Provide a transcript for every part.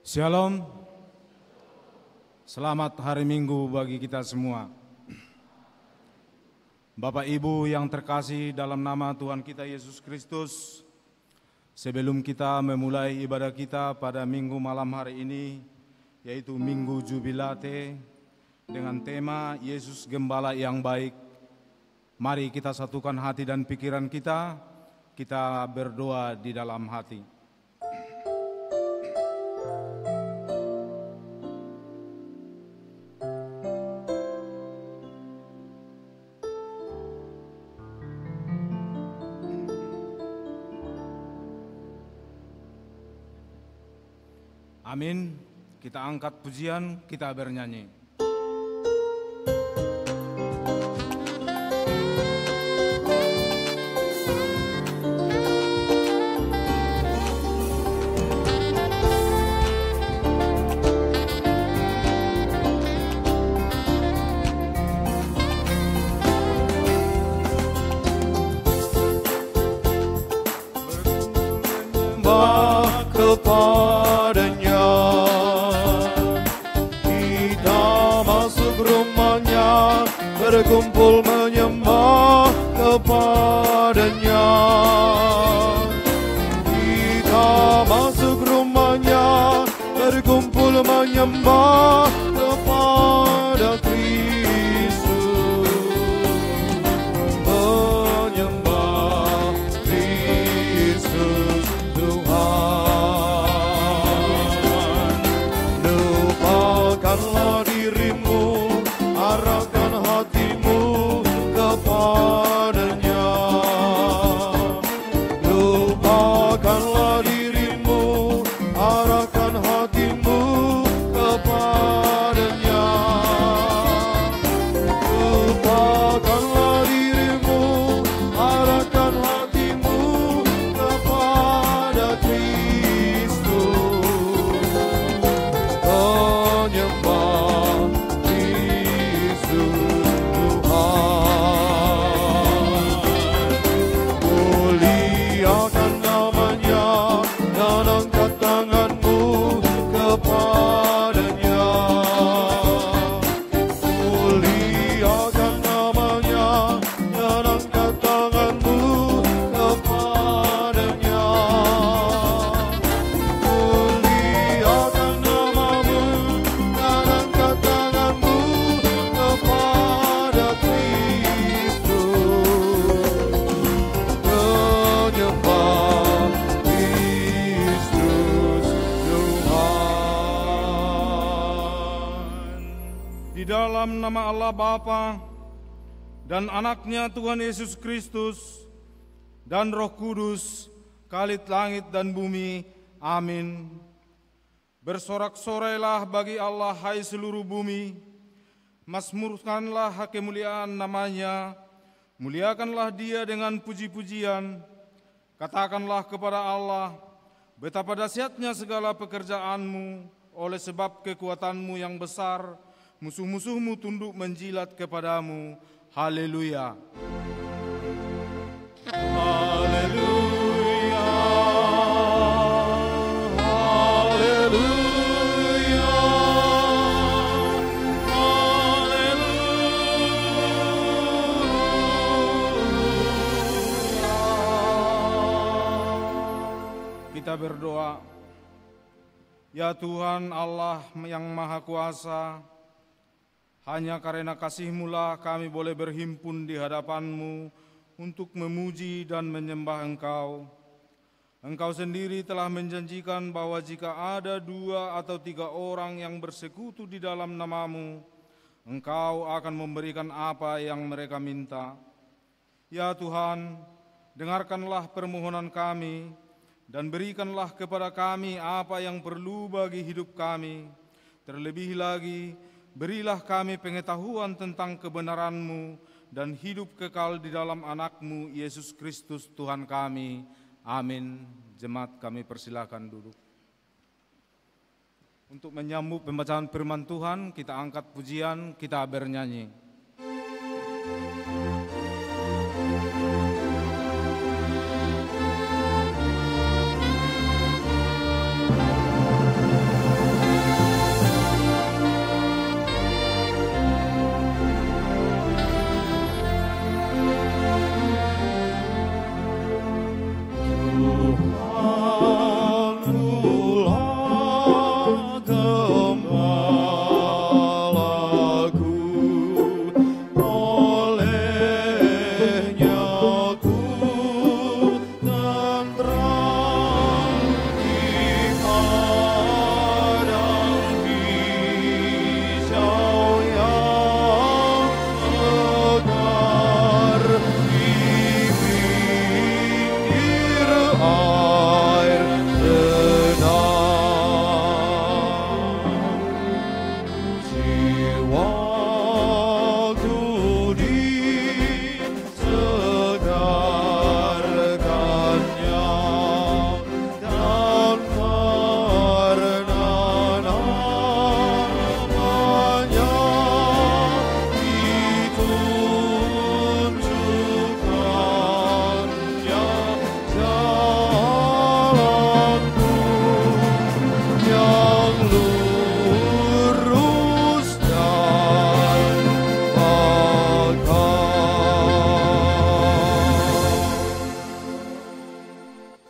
Shalom, selamat hari Minggu bagi kita semua. Bapak Ibu yang terkasih dalam nama Tuhan kita Yesus Kristus, sebelum kita memulai ibadah kita pada Minggu malam hari ini, yaitu Minggu Jubilate dengan tema Yesus Gembala yang Baik, mari kita satukan hati dan pikiran kita berdoa di dalam hati. Amin. Kita angkat pujian, kita bernyanyi. Kepadanya kita masuk rumahnya, berkumpul menyembah kepadanya. Kita masuk rumahnya, berkumpul menyembah kepada Kristus, menyembah Kristus Tuhan. Lupakanlah dirimu, arahkan hatimu kepadanya. Lupakanlah dirimu, arahkan hatimu kepadanya. Lupakanlah dirimu, arahkan hatimu kepada Kristus, menyembah Kristus Tuhan. Muliakan namanya dan angkat tanganmu kepadanya. Muliakan namanya dan angkat tanganmu kepadanya. Muliakan namamu dan angkat tanganmu kepada Kristus, menyembah Kristus Tuhan. Di dalam nama Allah Bapa dan Anaknya Tuhan Yesus Kristus dan Roh Kudus, Khalid langit dan bumi. Amin. Bersorak-sorailah bagi Allah, hai seluruh bumi. Mazmurkanlah kemuliaan namanya. Muliakanlah Dia dengan puji-pujian. Katakanlah kepada Allah, betapa dahsyatnya segala pekerjaanmu, oleh sebab kekuatanmu yang besar, musuh-musuhmu tunduk menjilat kepadamu. Haleluya. Haleluya, haleluya, haleluya. Kita berdoa. Ya Tuhan Allah yang Maha Kuasa, hanya karena kasih-Mu lah kami boleh berhimpun di hadapan-Mu untuk memuji dan menyembah Engkau. Engkau sendiri telah menjanjikan bahwa jika ada 2 atau 3 orang yang bersekutu di dalam nama-Mu, Engkau akan memberikan apa yang mereka minta. Ya Tuhan, dengarkanlah permohonan kami dan berikanlah kepada kami apa yang perlu bagi hidup kami. Terlebih lagi, berilah kami pengetahuan tentang kebenaran-Mu dan hidup kekal di dalam Anak-Mu, Yesus Kristus Tuhan kami. Amin. Jemaat kami persilakan duduk. Untuk menyambut pembacaan firman Tuhan, kita angkat pujian, kita bernyanyi. waktu disegarkannya dan karena namanya ditunjukkannya jalanku yang lurus dan bakal.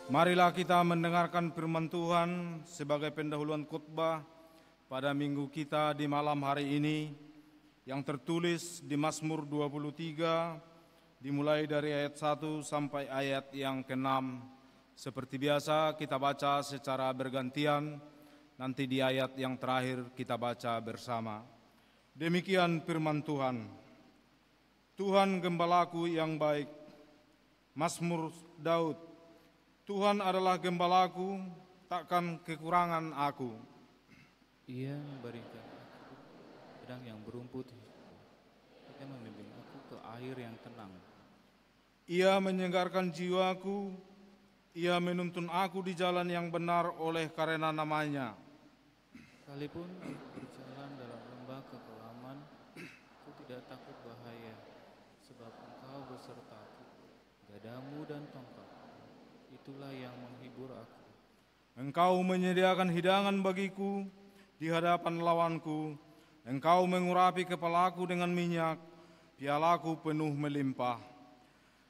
Marilah kita mendengarkan firman Tuhan sebagai pendahuluan khotbah pada minggu kita di malam hari ini yang tertulis di Mazmur 23 dimulai dari ayat 1 sampai ayat yang ke-6. Seperti biasa kita baca secara bergantian, nanti di ayat yang terakhir kita baca bersama. Demikian firman Tuhan. Tuhan gembalaku yang baik. Mazmur Daud. Tuhan adalah gembalaku, takkan kekurangan aku. Ia memberikan aku padang yang berumput. Ia membimbing aku ke air yang tenang. Ia menyegarkan jiwaku, ia menuntun aku di jalan yang benar oleh karena namanya. Sekalipun aku berjalan dalam lembah kekelaman, aku tidak takut bahaya, sebab Engkau besertaku. Gadamu dan tongkat, itulah yang menghibur aku. Engkau menyediakan hidangan bagiku di hadapan lawanku. Engkau mengurapi kepalaku dengan minyak, pialaku penuh melimpah.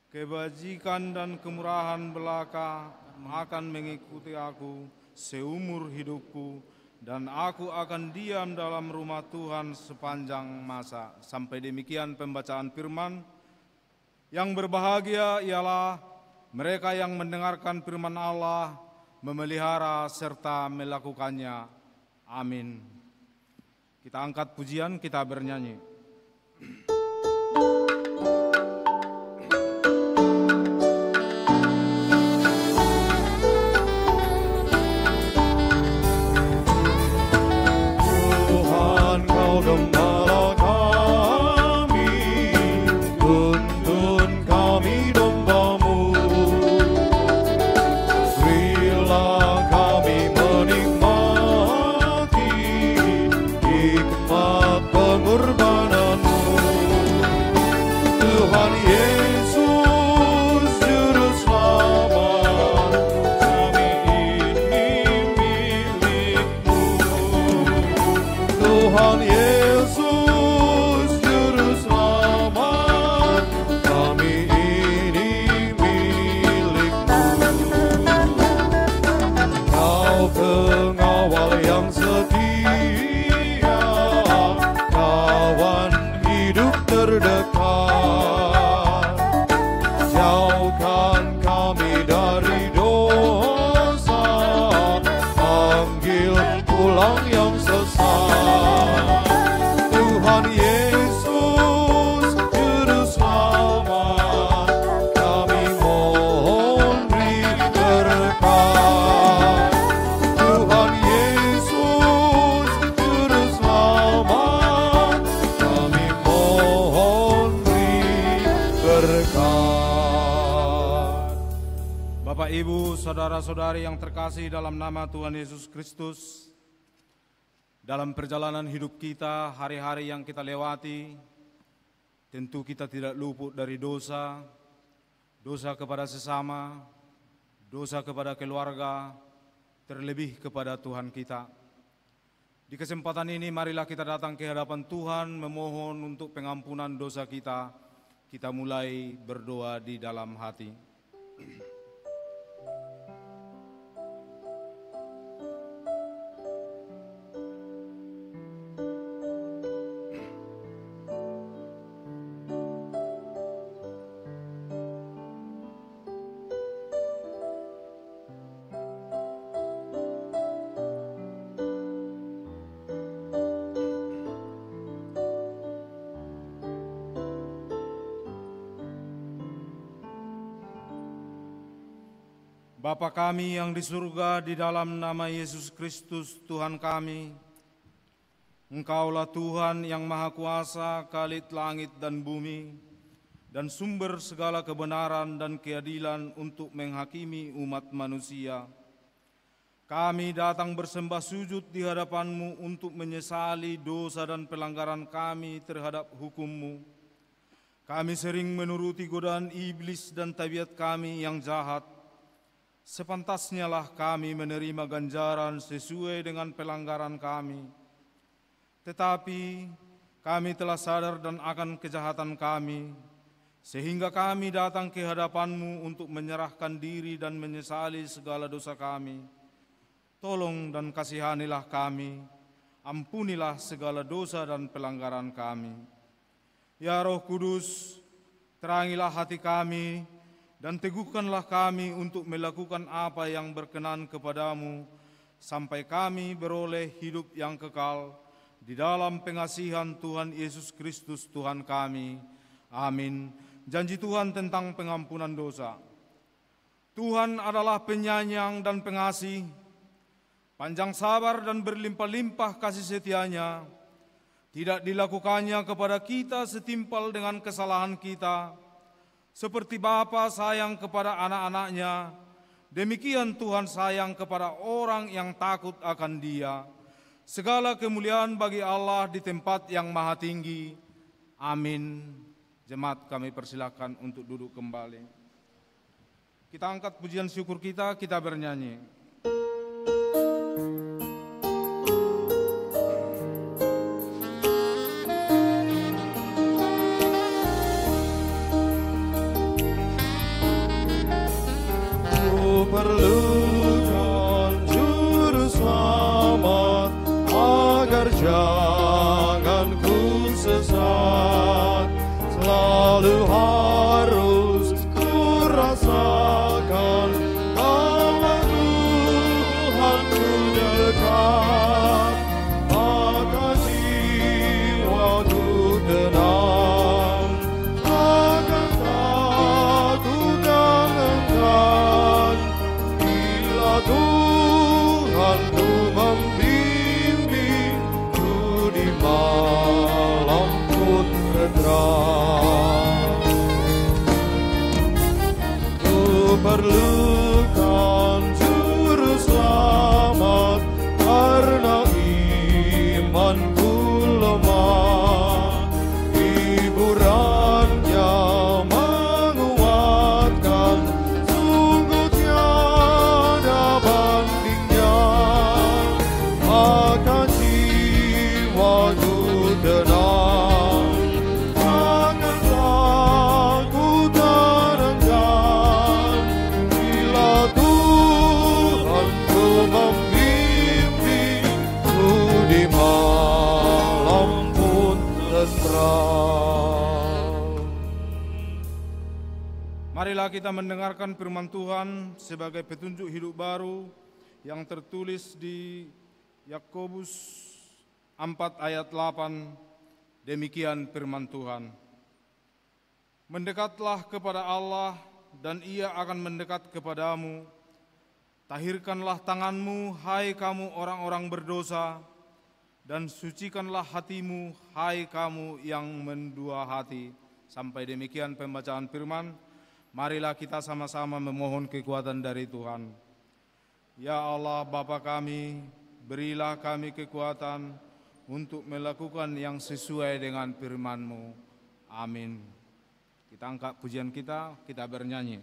Kebajikan dan kemurahan belaka akan mengikuti aku seumur hidupku, dan aku akan diam dalam rumah Tuhan sepanjang masa. Sampai demikian pembacaan firman. Yang berbahagia ialah mereka yang mendengarkan firman Allah, memelihara serta melakukannya. Amin. Kita angkat pujian, kita bernyanyi. Tuhan kau gembala kami, tuntun kami domba-Mu. Berilah kami menikmati hikmat pengorbanan-Mu. Tuhan Yesus Juru Selamat, kami ini milik-Mu. Tuhan Yesus Juru Selamat, kami ini milik-Mu. Kau pengawal yang setia, kawan hidup terdekat. Jauhkan kami dari dosa, panggil pulang yang sesat. Tuhan Yesus Juru Selamat, kami mohon beri berkat. Tuhan Yesus Juru Selamat, kami mohon beri berkat. Bapak, Ibu, saudara-saudari yang terkasih dalam nama Tuhan Yesus Kristus, dalam perjalanan hidup kita, hari-hari yang kita lewati, tentu kita tidak luput dari dosa, dosa kepada sesama, dosa kepada keluarga, terlebih kepada Tuhan kita. Di kesempatan ini marilah kita datang ke hadapan Tuhan memohon untuk pengampunan dosa kita. Kita mulai berdoa di dalam hati. Bapa kami yang di surga, di dalam nama Yesus Kristus Tuhan kami, Engkaulah Tuhan yang Maha Kuasa, Khalid langit dan bumi, dan sumber segala kebenaran dan keadilan untuk menghakimi umat manusia. Kami datang bersembah sujud di hadapan-Mu untuk menyesali dosa dan pelanggaran kami terhadap hukum-Mu. Kami sering menuruti godaan iblis dan tabiat kami yang jahat. Sepantasnya lah kami menerima ganjaran sesuai dengan pelanggaran kami. Tetapi kami telah sadar dan akan kejahatan kami, sehingga kami datang ke hadapan-Mu untuk menyerahkan diri dan menyesali segala dosa kami. Tolong dan kasihanilah kami, ampunilah segala dosa dan pelanggaran kami. Ya Roh Kudus, terangilah hati kami dan teguhkanlah kami untuk melakukan apa yang berkenan kepadamu, sampai kami beroleh hidup yang kekal di dalam pengasihan Tuhan Yesus Kristus Tuhan kami. Amin. Janji Tuhan tentang pengampunan dosa. Tuhan adalah penyayang dan pengasih, panjang sabar dan berlimpah-limpah kasih setianya. Tidak dilakukannya kepada kita setimpal dengan kesalahan kita. Seperti Bapa sayang kepada anak-anaknya, demikian Tuhan sayang kepada orang yang takut akan Dia. Segala kemuliaan bagi Allah di tempat yang maha tinggi. Amin. Jemaat, kami persilakan untuk duduk kembali. Kita angkat pujian syukur kita bernyanyi. Perlukan juru selamat agar jangan ku sesat. Selalu harus ku rasakan bahwa Tuhanku dekat. Maka jiwaku tenang, akan takut dan enggan. Tuhanku membimbingku di malam pun terang. Ku perlukan juru selamat karena imanku lemah. Hiburannya menguatkan, sungguh tiada bandingnya. Maka jiwaku tenang, akan takut dan enggan. Bila Tuhanku membimbingku di malam pun terang. Marilah kita mendengarkan firman Tuhan sebagai petunjuk hidup baru yang tertulis di Yakobus 4 ayat 8. Demikian firman Tuhan. Mendekatlah kepada Allah dan Ia akan mendekat kepadamu. Tahirkanlah tanganmu, hai kamu orang-orang berdosa, dan sucikanlah hatimu, hai kamu yang mendua hati. Sampai demikian pembacaan firman. Marilah kita sama-sama memohon kekuatan dari Tuhan. Ya Allah Bapa kami, berilah kami kekuatan untuk melakukan yang sesuai dengan firman-Mu. Amin. Kita angkat pujian kita bernyanyi.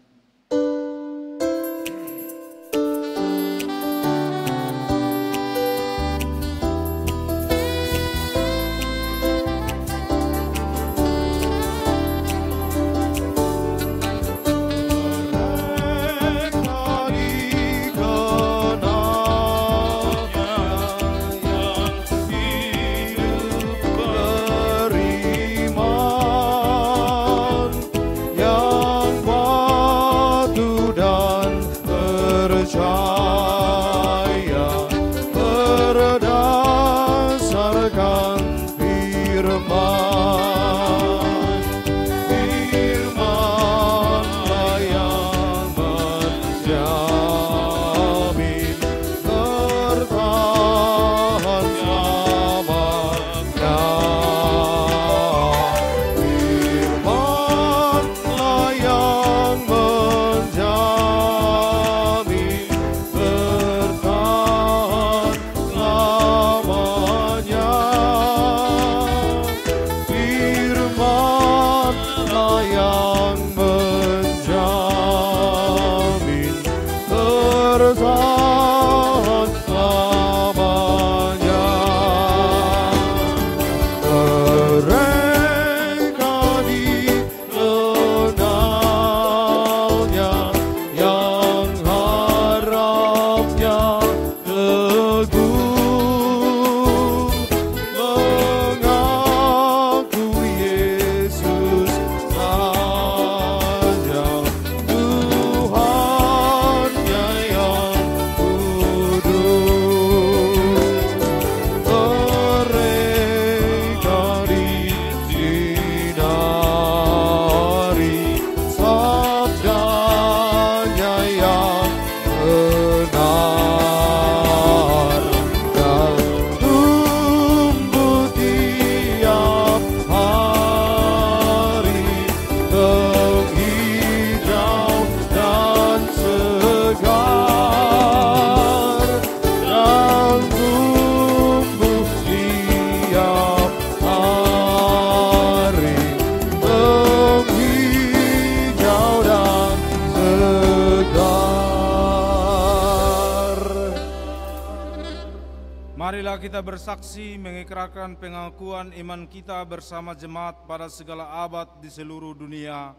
Marilah kita bersaksi mengikrarkan pengakuan iman kita bersama jemaat pada segala abad di seluruh dunia.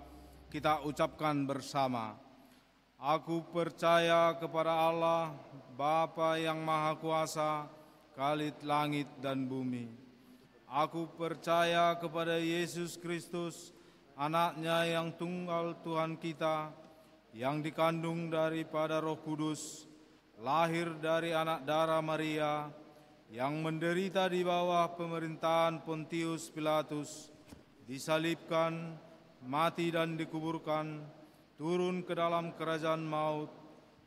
Kita ucapkan bersama. Aku percaya kepada Allah, Bapa yang Maha Kuasa, Khalid langit dan bumi. Aku percaya kepada Yesus Kristus, Anaknya yang tunggal Tuhan kita, yang dikandung daripada Roh Kudus, lahir dari anak darah Maria, yang menderita di bawah pemerintahan Pontius Pilatus, disalibkan, mati dan dikuburkan, turun ke dalam kerajaan maut,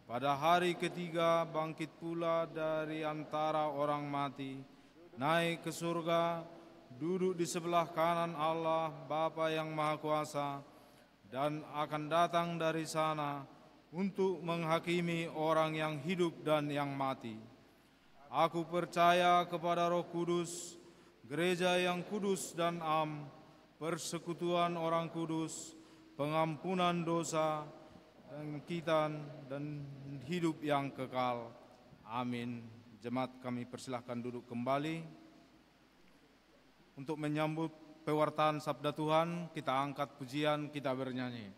pada hari ketiga bangkit pula dari antara orang mati, naik ke surga, duduk di sebelah kanan Allah Bapa yang Maha Kuasa, dan akan datang dari sana untuk menghakimi orang yang hidup dan yang mati. Aku percaya kepada Roh Kudus, gereja yang kudus dan am, persekutuan orang kudus, pengampunan dosa, bangkitan dan hidup yang kekal. Amin. Jemaat kami persilahkan duduk kembali. Untuk menyambut pewartaan Sabda Tuhan, kita angkat pujian, kita bernyanyi.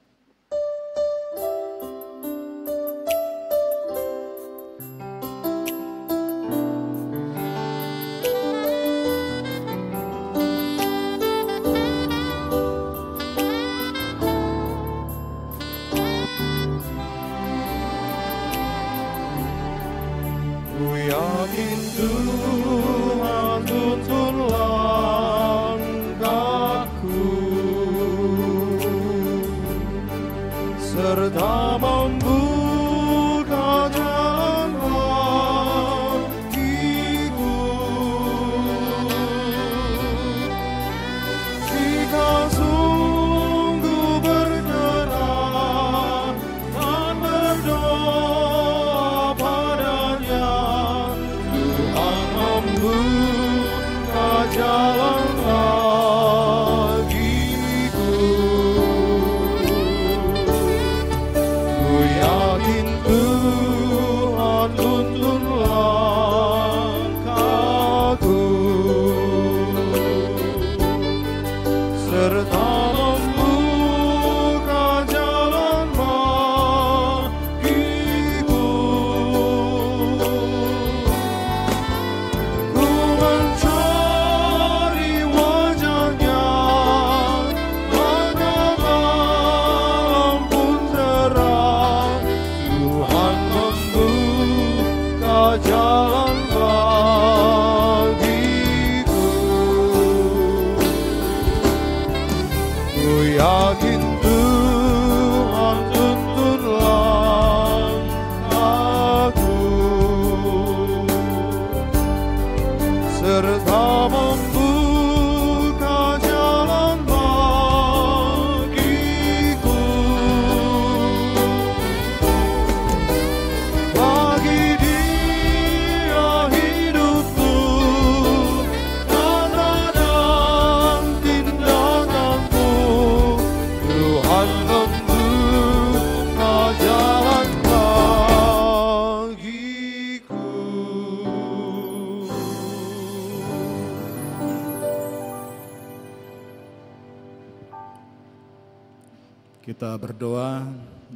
Kita berdoa,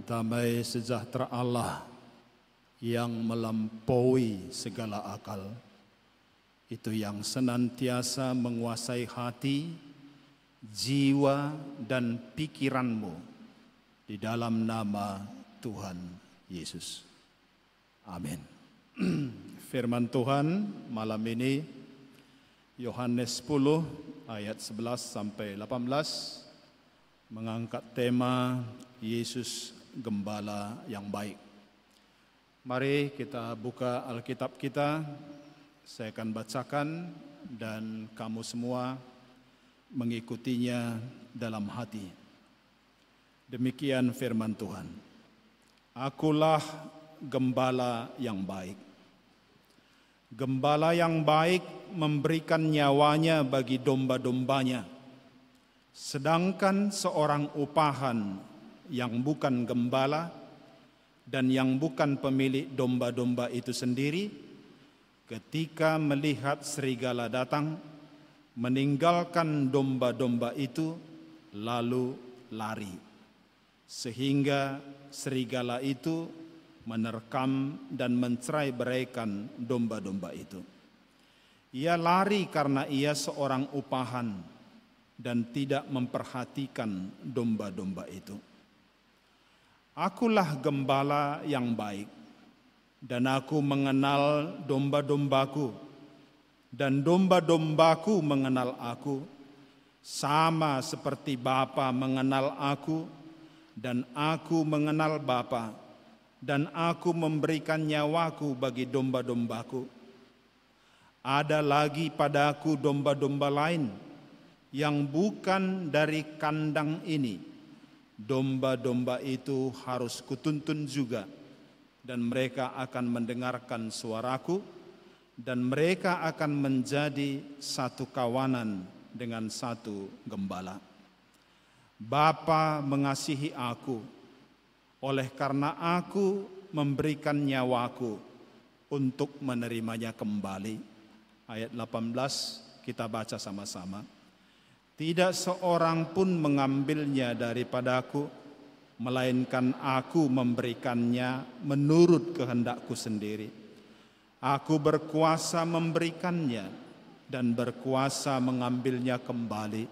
damai sejahtera Allah yang melampaui segala akal, itu yang senantiasa menguasai hati, jiwa, dan pikiranmu di dalam nama Tuhan Yesus. Amin. Firman Tuhan malam ini, Yohanes 10 ayat 11 sampai 18, mengangkat tema Yesus Gembala yang baik. Mari kita buka Alkitab kita, saya akan bacakan dan kamu semua mengikutinya dalam hati. Demikian firman Tuhan. Akulah gembala yang baik. Gembala yang baik memberikan nyawanya bagi domba-dombanya. Sedangkan seorang upahan yang bukan gembala dan yang bukan pemilik domba-domba itu sendiri ketika melihat serigala datang, meninggalkan domba-domba itu lalu lari, sehingga serigala itu menerkam dan mencerai-beraikan domba-domba itu. Ia lari karena ia seorang upahan dan tidak memperhatikan domba-domba itu. Akulah gembala yang baik, dan aku mengenal domba-dombaku, dan domba-dombaku mengenal aku, sama seperti Bapa mengenal aku, dan aku mengenal Bapa, dan aku memberikan nyawaku bagi domba-dombaku. Ada lagi padaku domba-domba lain yang bukan dari kandang ini. Domba-domba itu harus kutuntun juga, dan mereka akan mendengarkan suaraku, dan mereka akan menjadi satu kawanan dengan satu gembala. Bapa mengasihi aku, oleh karena aku memberikan nyawaku untuk menerimanya kembali. Ayat 18 kita baca sama-sama. Tidak seorang pun mengambilnya daripadaku, melainkan aku memberikannya menurut kehendakku sendiri. Aku berkuasa memberikannya dan berkuasa mengambilnya kembali.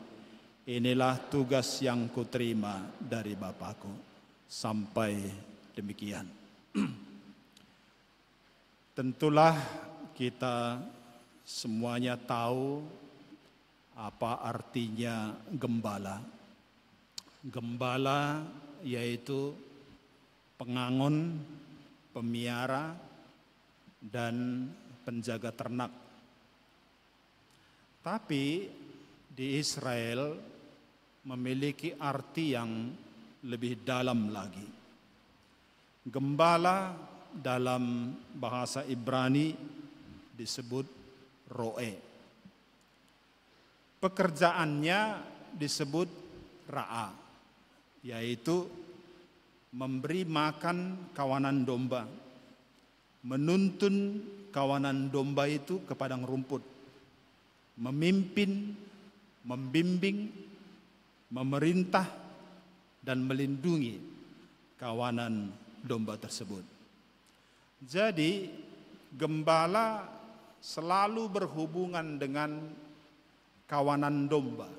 Inilah tugas yang kuterima dari Bapakku. Sampai demikian. Tentulah kita semuanya tahu apa artinya gembala. Gembala yaitu pengangon, pemiara, dan penjaga ternak. Tapi di Israel memiliki arti yang lebih dalam lagi. Gembala dalam bahasa Ibrani disebut roe. Pekerjaannya disebut ra'a, yaitu memberi makan kawanan domba, menuntun kawanan domba itu ke padang rumput, memimpin, membimbing, memerintah, dan melindungi kawanan domba tersebut. Jadi gembala selalu berhubungan dengan kawanan domba,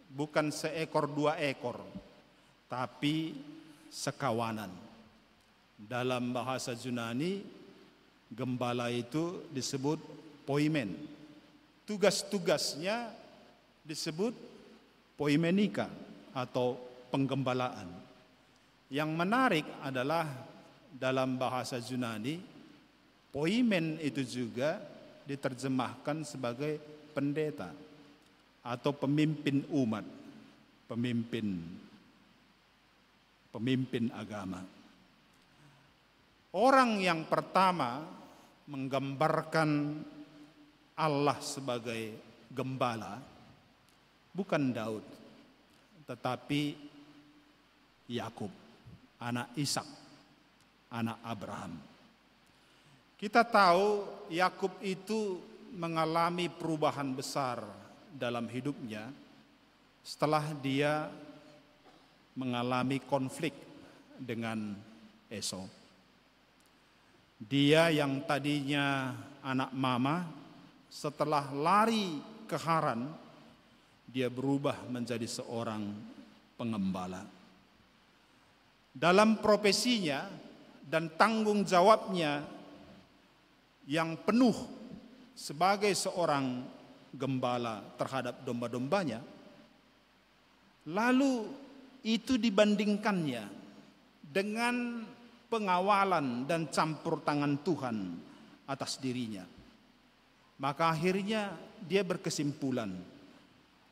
bukan seekor dua ekor, tapi sekawanan. Dalam bahasa Yunani, gembala itu disebut poimen. Tugas-tugasnya disebut poimenika atau penggembalaan. Yang menarik adalah dalam bahasa Yunani, poimen itu juga diterjemahkan sebagai pendeta atau pemimpin umat, pemimpin agama. Orang yang pertama menggambarkan Allah sebagai gembala bukan Daud, tetapi Yakub, anak Ishak, anak Abraham. Kita tahu Yakub itu mengalami perubahan besar dalam hidupnya setelah dia mengalami konflik dengan Esau. Dia yang tadinya anak mama, setelah lari ke Haran, dia berubah menjadi seorang pengembala. Dalam profesinya dan tanggung jawabnya yang penuh sebagai seorang gembala terhadap domba-dombanya, lalu itu dibandingkannya dengan pengawalan dan campur tangan Tuhan atas dirinya. Maka akhirnya dia berkesimpulan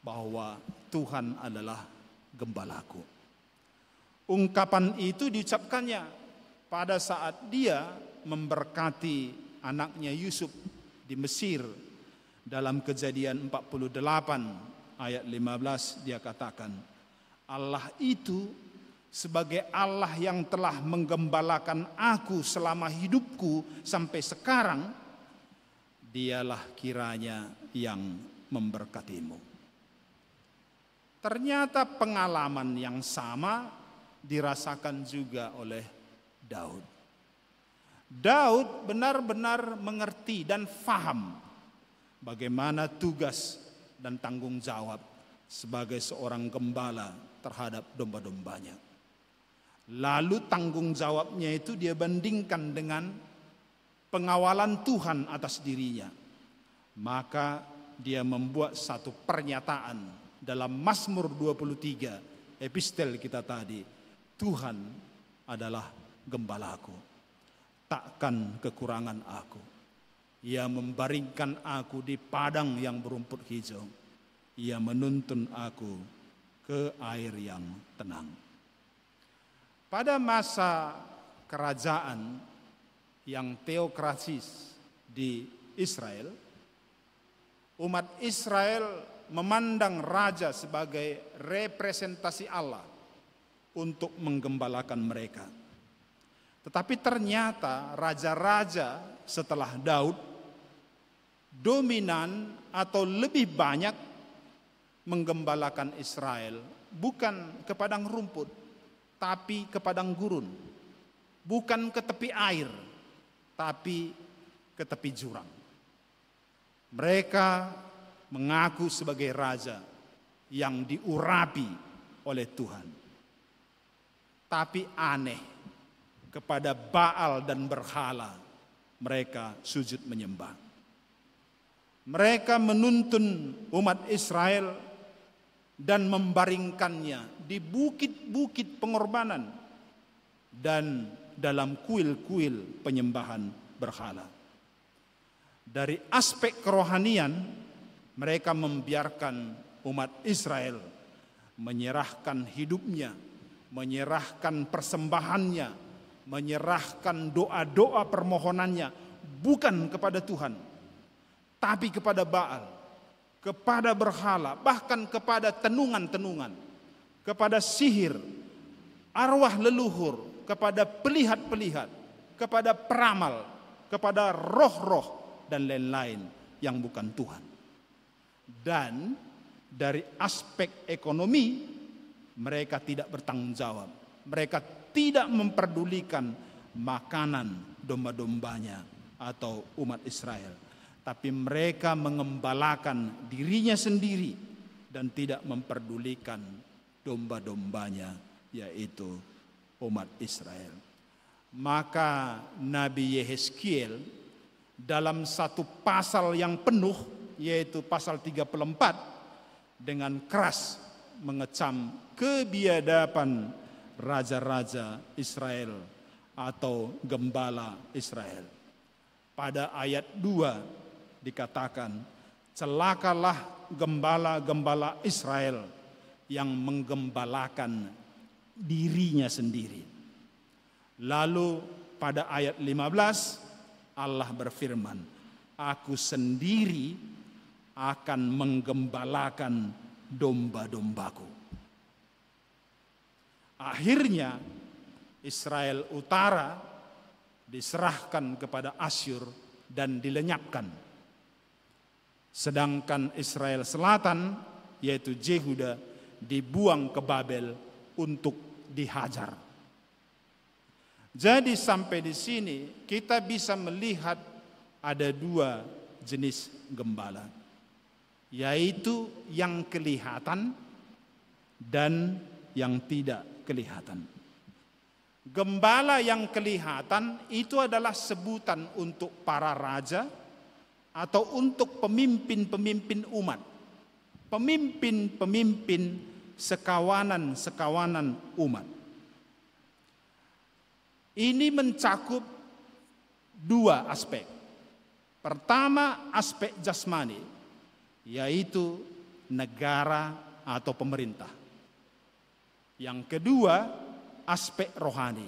bahwa Tuhan adalah gembalaku. Ungkapan itu diucapkannya pada saat dia memberkati anaknya Yusuf di Mesir. Dalam Kejadian 48 ayat 15 dia katakan, Allah itu sebagai Allah yang telah menggembalakan aku selama hidupku sampai sekarang, Dialah kiranya yang memberkatimu. Ternyata pengalaman yang sama dirasakan juga oleh Daud. Daud benar-benar mengerti dan faham bagaimana tugas dan tanggung jawab sebagai seorang gembala terhadap domba-dombanya. Lalu tanggung jawabnya itu dia bandingkan dengan pengawalan Tuhan atas dirinya. Maka dia membuat satu pernyataan dalam Mazmur 23, epistel kita tadi. Tuhan adalah gembalaku, takkan kekurangan aku. Ia membaringkan aku di padang yang berumput hijau. Ia menuntun aku ke air yang tenang. Pada masa kerajaan yang teokrasis di Israel, umat Israel memandang raja sebagai representasi Allah untuk menggembalakan mereka. Tetapi ternyata raja-raja setelah Daud dominan atau lebih banyak menggembalakan Israel bukan ke padang rumput, tapi ke padang gurun. Bukan ke tepi air, tapi ke tepi jurang. Mereka mengaku sebagai raja yang diurapi oleh Tuhan. Tapi aneh, kepada Baal dan berhala mereka sujud menyembah. Mereka menuntun umat Israel dan membaringkannya di bukit-bukit pengorbanan dan dalam kuil-kuil penyembahan berhala. Dari aspek kerohanian, mereka membiarkan umat Israel menyerahkan hidupnya, menyerahkan persembahannya, menyerahkan doa-doa permohonannya bukan kepada Tuhan, tapi kepada Baal, kepada berhala, bahkan kepada tenungan-tenungan, kepada sihir, arwah leluhur, kepada pelihat-pelihat, kepada peramal, kepada roh-roh dan lain-lain yang bukan Tuhan. Dan dari aspek ekonomi mereka tidak bertanggung jawab. Mereka tidak memperdulikan makanan domba-dombanya atau umat Israel. Tapi mereka mengembalakan dirinya sendiri dan tidak memperdulikan domba-dombanya, yaitu umat Israel. Maka Nabi Yehezkiel dalam satu pasal yang penuh, yaitu pasal 34, dengan keras mengecam kebiadaban raja-raja Israel atau gembala Israel. Pada ayat 2 dikatakan, celakalah gembala-gembala Israel yang menggembalakan dirinya sendiri. Lalu pada ayat 15 Allah berfirman, aku sendiri akan menggembalakan domba-dombaku. Akhirnya Israel Utara diserahkan kepada Asyur dan dilenyapkan. Sedangkan Israel Selatan, yaitu Yehuda, dibuang ke Babel untuk dihajar. Jadi sampai di sini kita bisa melihat ada dua jenis gembala, yaitu yang kelihatan dan yang tidak kelihatan. Gembala yang kelihatan itu adalah sebutan untuk para raja atau untuk pemimpin-pemimpin umat, pemimpin-pemimpin sekawanan-sekawanan umat. Ini mencakup dua aspek. Pertama, aspek jasmani, yaitu negara atau pemerintah. Yang kedua, aspek rohani,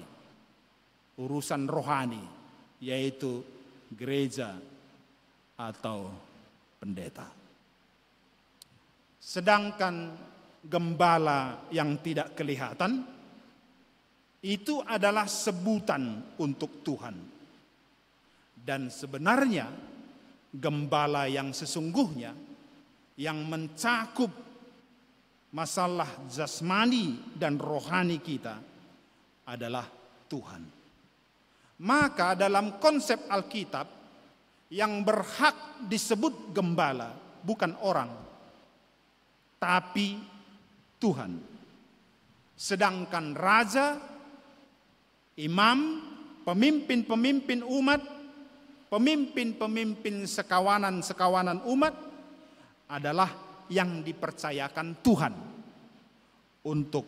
urusan rohani, yaitu gereja atau pendeta. Sedangkan gembala yang tidak kelihatan itu adalah sebutan untuk Tuhan. Dan sebenarnya gembala yang sesungguhnya, yang mencakup masalah jasmani dan rohani kita adalah Tuhan. Maka dalam konsep Alkitab, yang berhak disebut gembala bukan orang, tapi Tuhan. Sedangkan raja, imam, pemimpin-pemimpin umat, pemimpin-pemimpin sekawanan-sekawanan umat adalah yang dipercayakan Tuhan untuk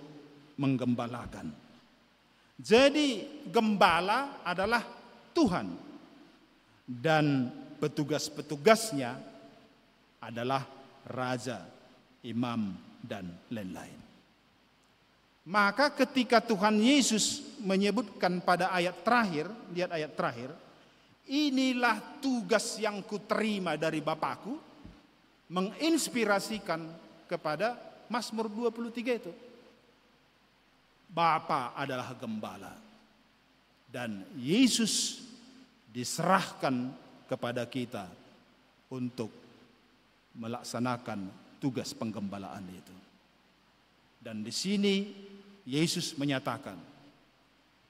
menggembalakan. Jadi gembala adalah Tuhan dan petugas-petugasnya adalah raja, imam, dan lain-lain. Maka ketika Tuhan Yesus menyebutkan pada ayat terakhir, lihat ayat terakhir, inilah tugas yang kuterima dari Bapakku, menginspirasikan kepada Mazmur 23 itu. Bapa adalah gembala dan Yesus diserahkan kepada kita untuk melaksanakan tugas penggembalaan itu. Dan di sini Yesus menyatakan,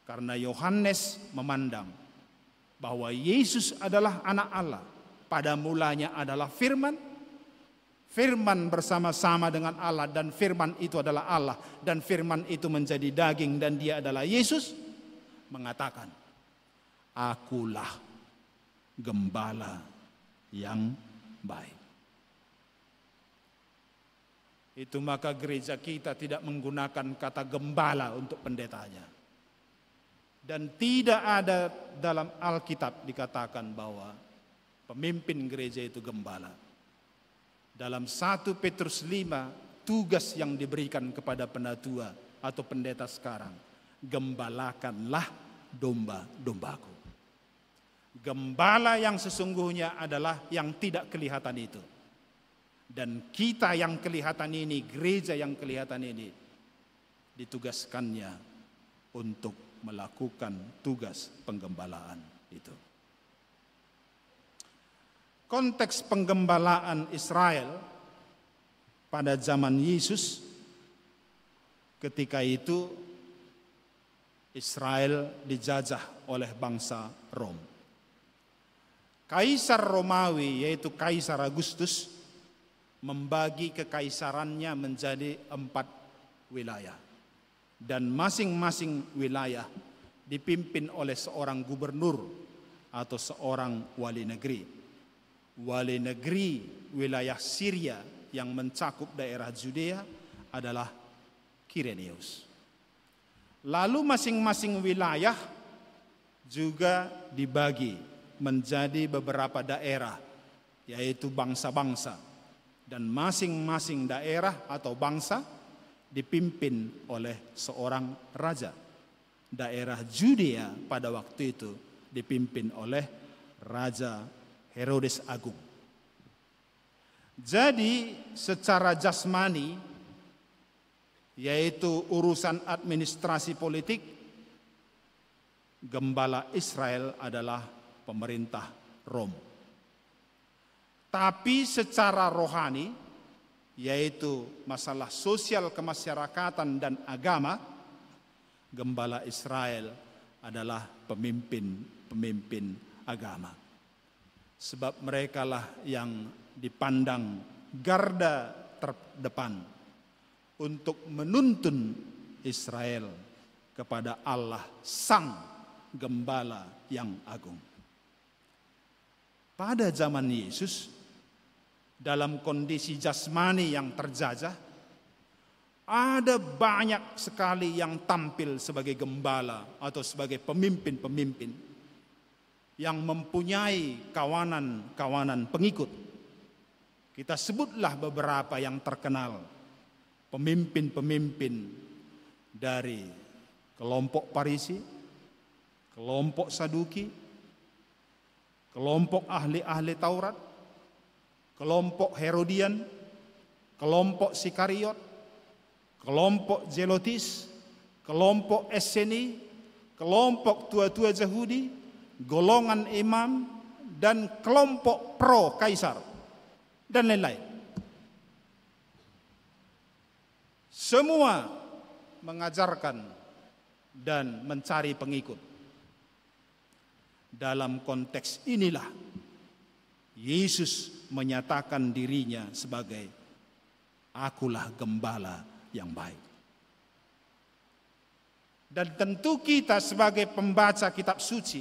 karena Yohanes memandang bahwa Yesus adalah anak Allah, pada mulanya adalah firman, firman bersama-sama dengan Allah, dan firman itu adalah Allah, dan firman itu menjadi daging dan dia adalah Yesus, mengatakan, akulah gembala yang baik. Itu maka gereja kita tidak menggunakan kata gembala untuk pendetanya. Dan tidak ada dalam Alkitab dikatakan bahwa pemimpin gereja itu gembala. Dalam 1 Petrus 5, tugas yang diberikan kepada penatua atau pendeta sekarang, gembalakanlah domba-dombaku. Gembala yang sesungguhnya adalah yang tidak kelihatan itu. Dan kita yang kelihatan ini, gereja yang kelihatan ini, ditugaskannya untuk melakukan tugas penggembalaan itu. Konteks penggembalaan Israel pada zaman Yesus, ketika itu Israel dijajah oleh bangsa Rom. Kaisar Romawi, yaitu Kaisar Agustus, membagi kekaisarannya menjadi 4 wilayah. Dan masing-masing wilayah dipimpin oleh seorang gubernur atau seorang wali negeri. Wali negeri wilayah Syria yang mencakup daerah Judea adalah Kirenius. Lalu masing-masing wilayah juga dibagi menjadi beberapa daerah, yaitu bangsa-bangsa. Dan masing-masing daerah atau bangsa dipimpin oleh seorang raja. Daerah Judea pada waktu itu dipimpin oleh Raja Herodes Agung. Jadi secara jasmani, yaitu urusan administrasi politik, gembala Israel adalah pemerintah Rom. Tapi secara rohani, yaitu masalah sosial kemasyarakatan dan agama, gembala Israel adalah pemimpin-pemimpin agama. Sebab merekalah yang dipandang garda terdepan untuk menuntun Israel kepada Allah Sang Gembala yang agung. Pada zaman Yesus, dalam kondisi jasmani yang terjajah, ada banyak sekali yang tampil sebagai gembala atau sebagai pemimpin-pemimpin yang mempunyai kawanan-kawanan pengikut. Kita sebutlah beberapa yang terkenal, pemimpin-pemimpin dari kelompok Farisi, kelompok Saduki, kelompok ahli-ahli Taurat, kelompok Herodian, kelompok Sikariot, kelompok Zelotis, kelompok Esseni, kelompok tua-tua Yahudi, golongan imam, dan kelompok pro kaisar dan lain-lain. Semua mengajarkan dan mencari pengikut. Dalam konteks inilah Yesus menyatakan dirinya sebagai akulah gembala yang baik. Dan tentu kita sebagai pembaca kitab suci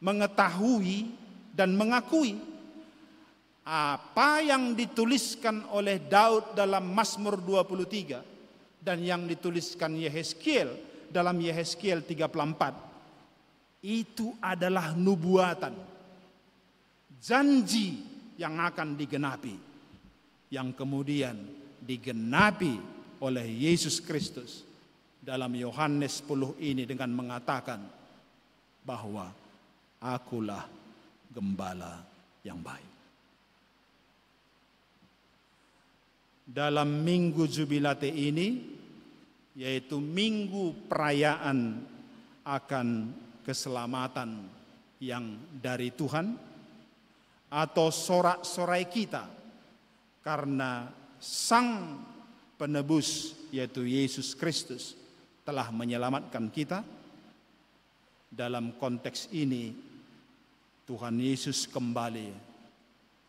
mengetahui dan mengakui apa yang dituliskan oleh Daud dalam Mazmur 23 dan yang dituliskan Yehezkiel dalam Yehezkiel 34 itu adalah nubuatan, janji yang akan digenapi, yang kemudian digenapi oleh Yesus Kristus dalam Yohanes 10 ini dengan mengatakan bahwa akulah gembala yang baik. Dalam minggu jubilate ini, yaitu minggu perayaan akan keselamatan yang dari Tuhan, atau sorak-sorai kita karena Sang Penebus yaitu Yesus Kristus telah menyelamatkan kita. Dalam konteks ini Tuhan Yesus kembali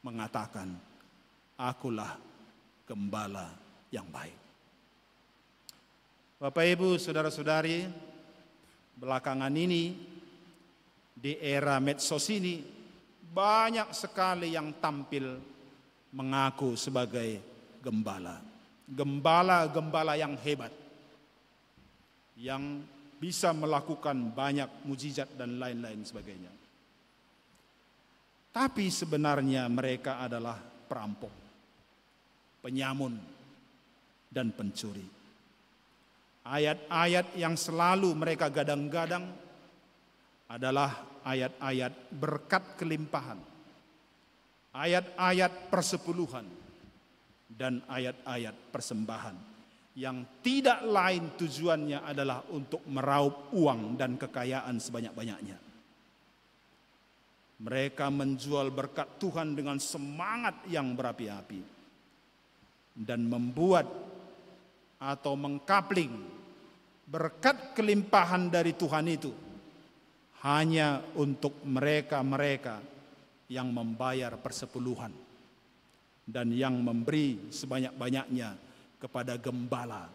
mengatakan, akulah gembala yang baik. Bapak Ibu, saudara-saudari, belakangan ini di era medsos ini banyak sekali yang tampil mengaku sebagai gembala. Gembala-gembala yang hebat, yang bisa melakukan banyak mujizat dan lain-lain sebagainya. Tapi sebenarnya mereka adalah perampok, penyamun, dan pencuri. Ayat-ayat yang selalu mereka gadang-gadang adalah ayat-ayat berkat kelimpahan, ayat-ayat persepuluhan, dan ayat-ayat persembahan yang tidak lain tujuannya adalah untuk meraup uang dan kekayaan sebanyak-banyaknya. Mereka menjual berkat Tuhan dengan semangat yang berapi-api dan membuat atau mengkapling berkat kelimpahan dari Tuhan itu hanya untuk mereka-mereka yang membayar persepuluhan dan yang memberi sebanyak-banyaknya kepada gembala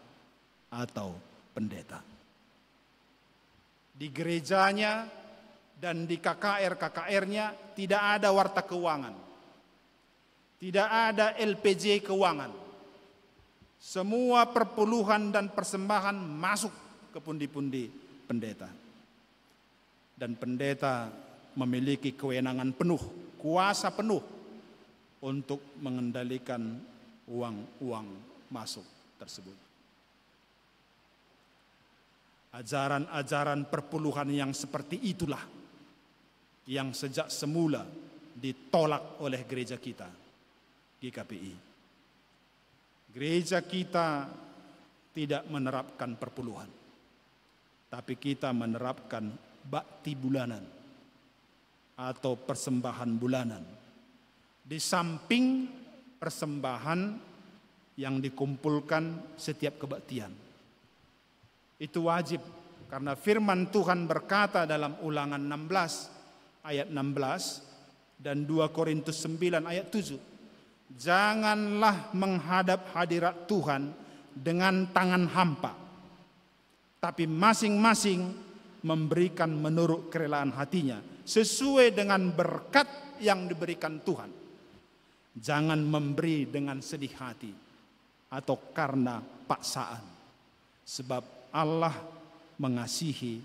atau pendeta. Di gerejanya dan di KKR-KKR-nya tidak ada warta keuangan, tidak ada LPJ keuangan. Semua perpuluhan dan persembahan masuk ke pundi-pundi pendeta. Dan pendeta memiliki kewenangan penuh, kuasa penuh untuk mengendalikan uang-uang masuk tersebut. Ajaran-ajaran perpuluhan yang seperti itulah yang sejak semula ditolak oleh gereja kita, GKPI. Gereja kita tidak menerapkan perpuluhan, tapi kita menerapkan bakti bulanan atau persembahan bulanan. Di samping persembahan yang dikumpulkan setiap kebaktian. Itu wajib karena firman Tuhan berkata dalam Ulangan 16 ayat 16 dan 2 Korintus 9 ayat 7. Janganlah menghadap hadirat Tuhan dengan tangan hampa, tapi masing-masing memberikan menurut kerelaan hatinya sesuai dengan berkat yang diberikan Tuhan. Jangan memberi dengan sedih hati atau karena paksaan, sebab Allah mengasihi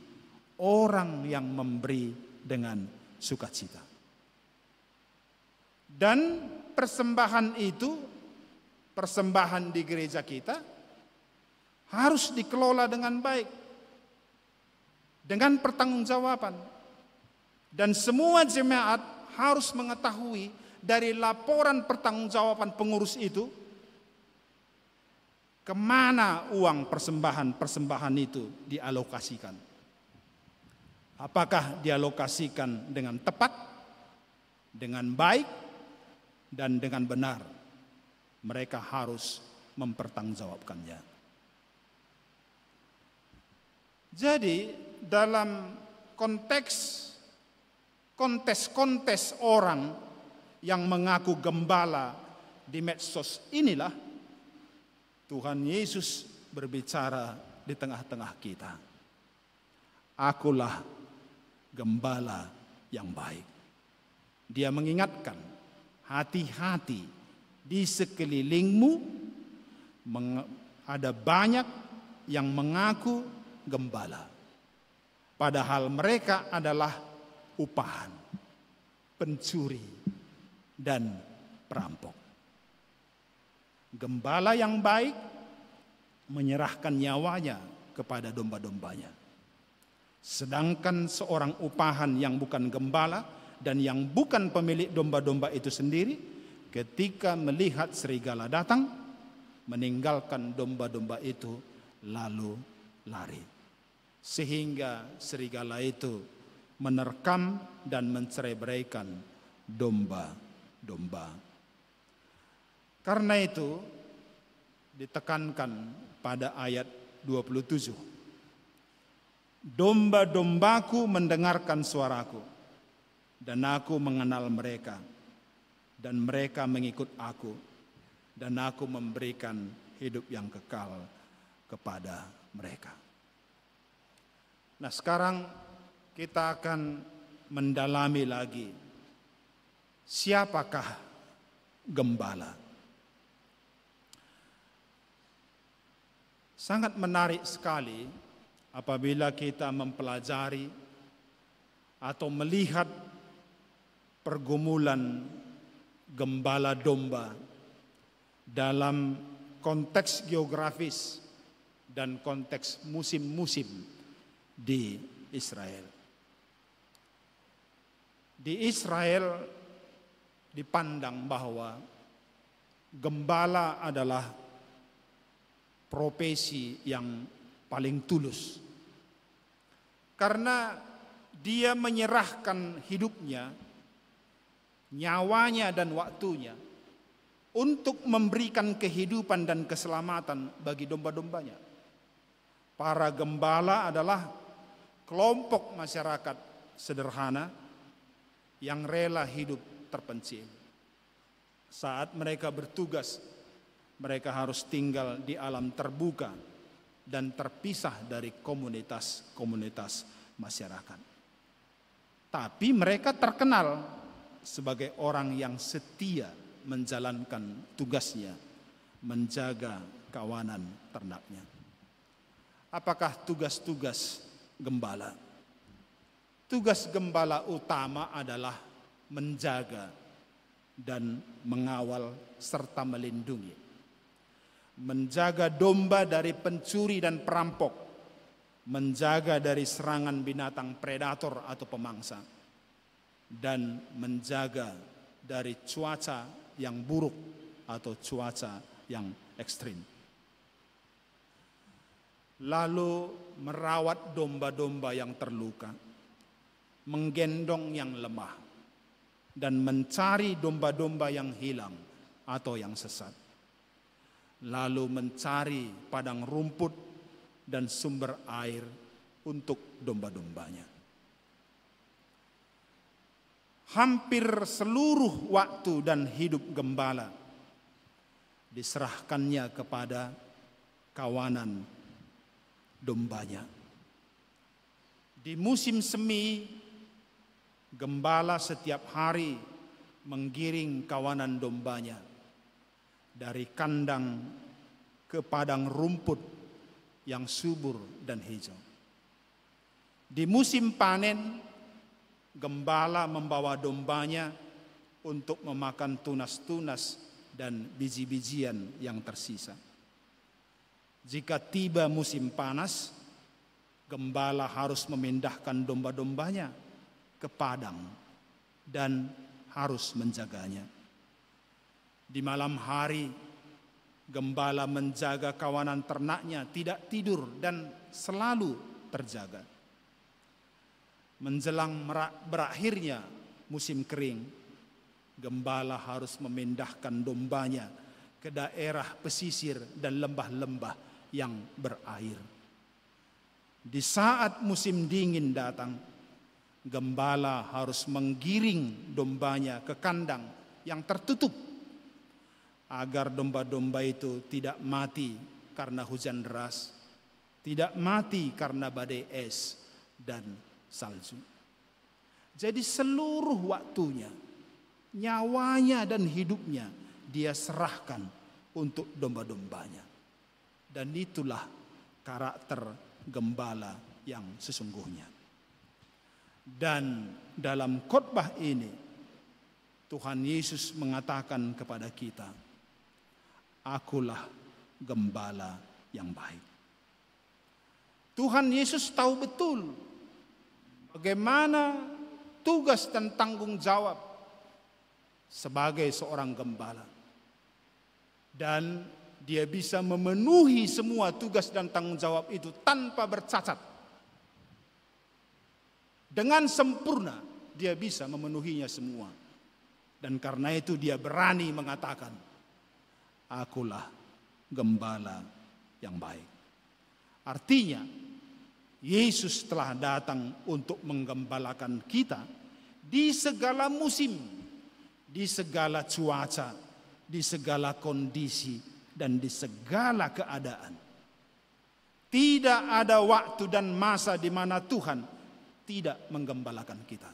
orang yang memberi dengan sukacita. Dan persembahan itu, persembahan di gereja kita harus dikelola dengan baik, dengan pertanggungjawaban. Dan semua jemaat harus mengetahui dari laporan pertanggungjawaban pengurus itu kemana uang persembahan itu dialokasikan. Apakah dialokasikan dengan tepat dengan baik dan dengan benar. Mereka harus mempertanggungjawabkannya. Jadi dalam kontes orang yang mengaku gembala di medsos inilah Tuhan Yesus berbicara di tengah-tengah kita. Akulah gembala yang baik. Dia mengingatkan, hati-hati di sekelilingmu ada banyak yang mengaku gembala. Padahal mereka adalah upahan, pencuri, dan perampok. Gembala yang baik menyerahkan nyawanya kepada domba-dombanya. Sedangkan seorang upahan yang bukan gembala dan yang bukan pemilik domba-domba itu sendiri, ketika melihat serigala datang, meninggalkan domba-domba itu lalu lari. Sehingga serigala itu menerkam dan mencerai-beraikan domba-domba. Karena itu ditekankan pada ayat 27. Domba-dombaku mendengarkan suaraku, dan aku mengenal mereka, dan mereka mengikut aku, dan aku memberikan hidup yang kekal kepada mereka. Nah, sekarang kita akan mendalami lagi siapakah gembala. Sangat menarik sekali apabila kita mempelajari atau melihat pergumulan gembala domba dalam konteks geografis dan konteks musim-musim di Israel. Di Israel dipandang bahwa gembala adalah profesi yang paling tulus, karena dia menyerahkan hidupnya, nyawanya dan waktunya untuk memberikan kehidupan dan keselamatan bagi domba-dombanya. Para gembala adalah kelompok masyarakat sederhana yang rela hidup terpencil. Saat mereka bertugas, mereka harus tinggal di alam terbuka dan terpisah dari komunitas-komunitas masyarakat. Tapi mereka terkenal sebagai orang yang setia menjalankan tugasnya, menjaga kawanan ternaknya. Apakah tugas-tugas gembala? Tugas gembala utama adalah menjaga dan mengawal serta melindungi. Menjaga domba dari pencuri dan perampok, menjaga dari serangan binatang predator atau pemangsa, dan menjaga dari cuaca yang buruk atau cuaca yang ekstrim. Lalu merawat domba-domba yang terluka, menggendong yang lemah, dan mencari domba-domba yang hilang atau yang sesat. Lalu mencari padang rumput dan sumber air untuk domba-dombanya. Hampir seluruh waktu dan hidup gembala diserahkannya kepada kawanan dombanya. Di musim semi, gembala setiap hari menggiring kawanan dombanya dari kandang ke padang rumput yang subur dan hijau. Di musim panen, gembala membawa dombanya untuk memakan tunas-tunas dan biji-bijian yang tersisa. Jika tiba musim panas, gembala harus memindahkan domba-dombanya ke padang dan harus menjaganya. Di malam hari, gembala menjaga kawanan ternaknya tidak tidur dan selalu terjaga. Menjelang berakhirnya musim kering, Gembala harus memindahkan dombanya ke daerah pesisir dan lembah-lembah yang berair. Di saat musim dingin datang, gembala harus menggiring dombanya ke kandang yang tertutup agar domba-domba itu tidak mati karena hujan deras, tidak mati karena badai es dan salju. Jadi seluruh waktunya, nyawanya dan hidupnya dia serahkan untuk domba-dombanya. Dan itulah karakter gembala yang sesungguhnya. Dan dalam khotbah ini Tuhan Yesus mengatakan kepada kita, akulah gembala yang baik. Tuhan Yesus tahu betul bagaimana tugas dan tanggung jawab sebagai seorang gembala. Dan dia bisa memenuhi semua tugas dan tanggung jawab itu tanpa bercacat. Dengan sempurna dia bisa memenuhinya semua. Dan karena itu dia berani mengatakan, akulah gembala yang baik. Artinya Yesus telah datang untuk menggembalakan kita di segala musim, di segala cuaca, di segala kondisi, dan di segala keadaan. Tidak ada waktu dan masa di mana Tuhan tidak menggembalakan kita.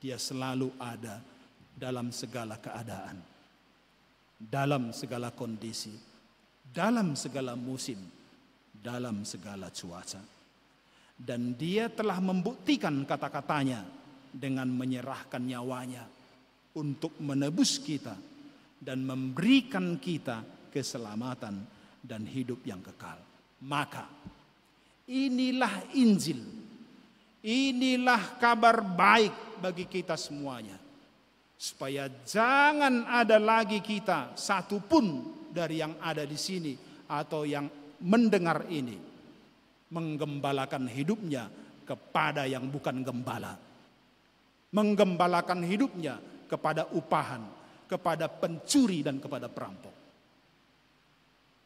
Dia selalu ada dalam segala keadaan, dalam segala kondisi, dalam segala musim, dalam segala cuaca. Dan dia telah membuktikan kata-katanya dengan menyerahkan nyawanya untuk menebus kita dan memberikan kita keselamatan dan hidup yang kekal. Maka inilah Injil, inilah kabar baik bagi kita semuanya, supaya jangan ada lagi kita satupun dari yang ada di sini atau yang mendengar ini menggembalakan hidupnya kepada yang bukan gembala, menggembalakan hidupnya kepada upahan, kepada pencuri dan kepada perampok.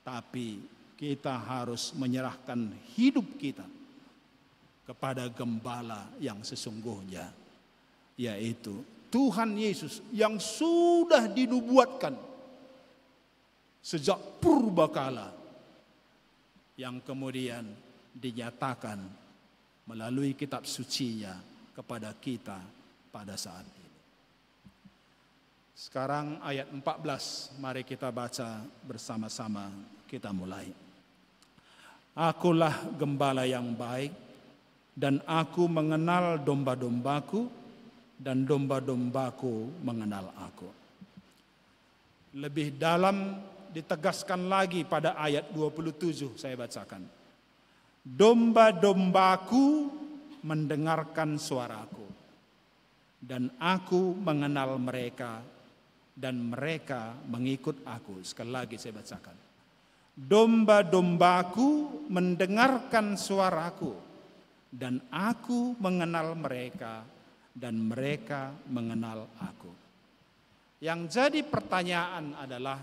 Tapi kita harus menyerahkan hidup kita kepada gembala yang sesungguhnya, yaitu Tuhan Yesus yang sudah dinubuatkan sejak purbakala, yang kemudian dinyatakan melalui kitab sucinya kepada kita pada saat ini. Sekarang ayat 14, mari kita baca bersama-sama, kita mulai. Akulah gembala yang baik, dan aku mengenal domba-dombaku, dan domba-dombaku mengenal aku. Lebih dalam ditegaskan lagi pada ayat 27, saya bacakan. Domba-dombaku mendengarkan suaraku, dan aku mengenal mereka, dan mereka mengikut aku. Sekali lagi saya bacakan. Domba-dombaku mendengarkan suaraku, dan aku mengenal mereka, dan mereka mengenal aku. Yang jadi pertanyaan adalah,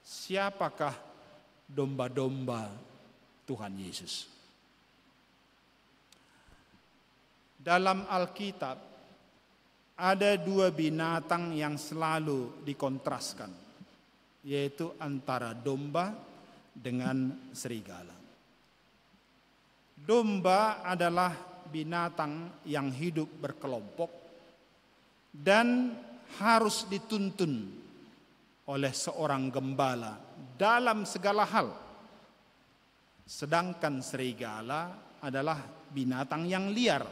siapakah domba-domba Tuhan Yesus? Dalam Alkitab ada dua binatang yang selalu dikontraskan, yaitu antara domba dengan serigala. Domba adalah binatang yang hidup berkelompok dan harus dituntun oleh seorang gembala dalam segala hal. Sedangkan serigala adalah binatang yang liar,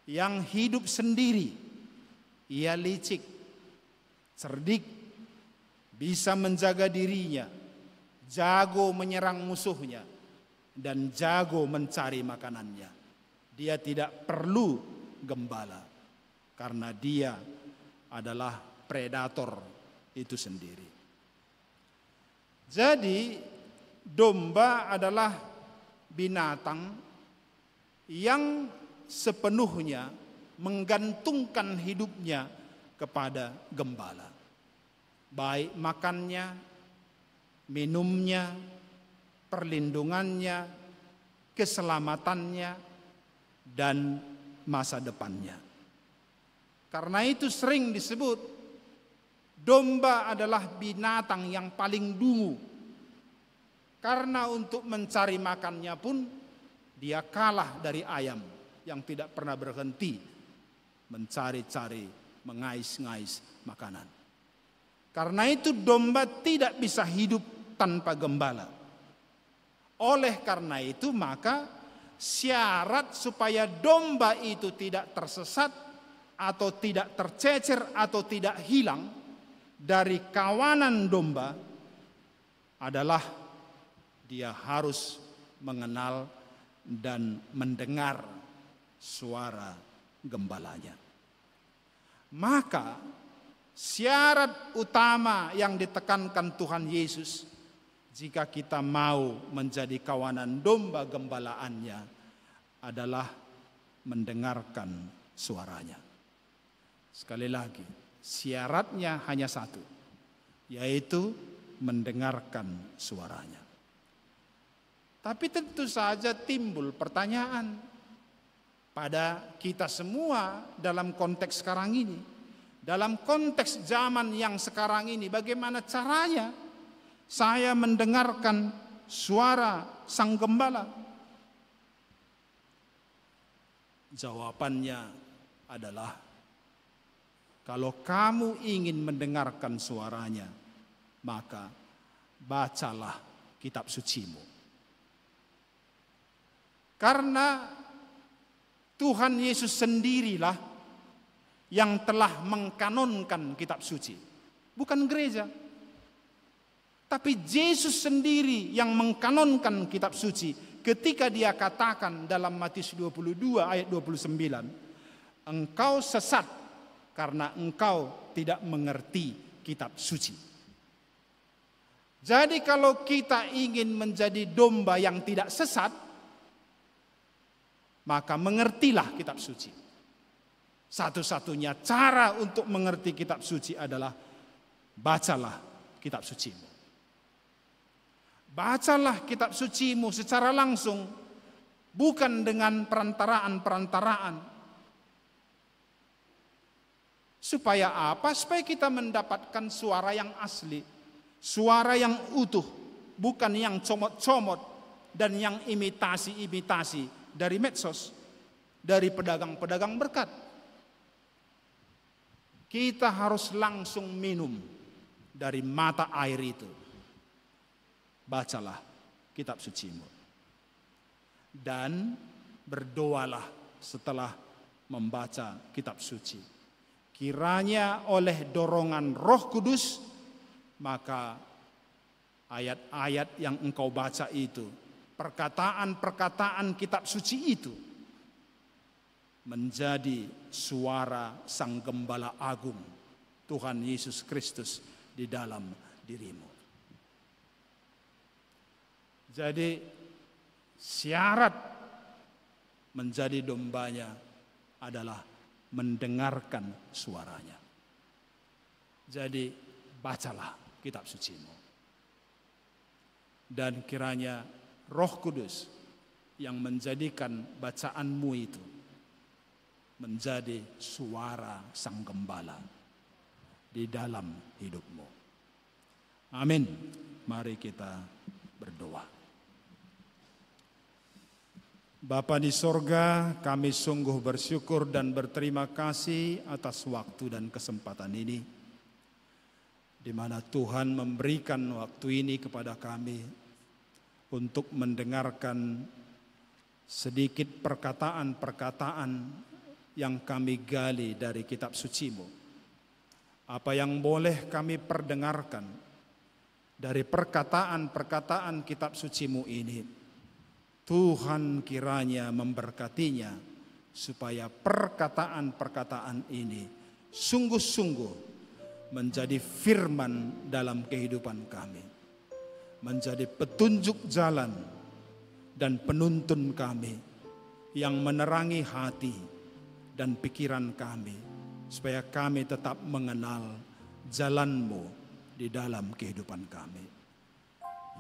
yang hidup sendiri. Ia licik, cerdik, bisa menjaga dirinya, jago menyerang musuhnya, dan jago mencari makanannya. Dia tidak perlu gembala karena dia adalah predator itu sendiri. Jadi domba adalah binatang yang sepenuhnya menggantungkan hidupnya kepada gembala. Baik makannya, minumnya, perlindungannya, keselamatannya, dan masa depannya. Karena itu sering disebut domba adalah binatang yang paling dungu. Karena untuk mencari makannya pun dia kalah dari ayam yang tidak pernah berhenti mencari-cari, mengais-ngais makanan. Karena itu domba tidak bisa hidup tanpa gembala. Oleh karena itu maka syarat supaya domba itu tidak tersesat atau tidak tercecer atau tidak hilang dari kawanan domba adalah dia harus mengenal dan mendengar suara gembalanya. Maka syarat utama yang ditekankan Tuhan Yesus jika kita mau menjadi kawanan domba gembalaannya adalah mendengarkan suaranya. Sekali lagi, syaratnya hanya satu, yaitu mendengarkan suaranya. Tapi tentu saja timbul pertanyaan pada kita semua dalam konteks sekarang ini. Dalam konteks zaman yang sekarang ini, bagaimana caranya saya mendengarkan suara sang gembala? Jawabannya adalah, kalau kamu ingin mendengarkan suaranya, maka bacalah kitab sucimu. Karena Tuhan Yesus sendirilah yang telah mengkanonkan kitab suci. Bukan gereja. Tapi Yesus sendiri yang mengkanonkan kitab suci. Ketika dia katakan dalam Matius 22 ayat 29. Engkau sesat karena engkau tidak mengerti kitab suci. Jadi kalau kita ingin menjadi domba yang tidak sesat, maka mengertilah kitab suci. Satu-satunya cara untuk mengerti kitab suci adalah bacalah kitab sucimu. Bacalah kitab sucimu secara langsung, bukan dengan perantaraan-perantaraan. Supaya apa? Supaya kita mendapatkan suara yang asli, suara yang utuh, bukan yang comot-comot dan yang imitasi-imitasi dari medsos, dari pedagang-pedagang berkat. Kita harus langsung minum dari mata air itu. Bacalah kitab sucimu. Dan berdoalah setelah membaca kitab suci. Kiranya oleh dorongan Roh Kudus, maka ayat-ayat yang engkau baca itu, perkataan-perkataan kitab suci itu menjadi suara Sang Gembala Agung Tuhan Yesus Kristus di dalam dirimu. Jadi syarat menjadi dombanya adalah mendengarkan suaranya. Jadi bacalah kitab sucimu. Dan kiranya Roh Kudus yang menjadikan bacaanmu itu menjadi suara Sang Gembala di dalam hidupmu. Amin. Mari kita berdoa. Bapa di sorga, kami sungguh bersyukur dan berterima kasih atas waktu dan kesempatan ini, di mana Tuhan memberikan waktu ini kepada kami untuk mendengarkan sedikit perkataan-perkataan yang kami gali dari kitab sucimu. Apa yang boleh kami perdengarkan dari perkataan-perkataan kitab sucimu ini, Tuhan kiranya memberkatinya supaya perkataan-perkataan ini sungguh-sungguh menjadi firman dalam kehidupan kami, menjadi petunjuk jalan dan penuntun kami yang menerangi hati dan pikiran kami, supaya kami tetap mengenal jalan-Mu di dalam kehidupan kami.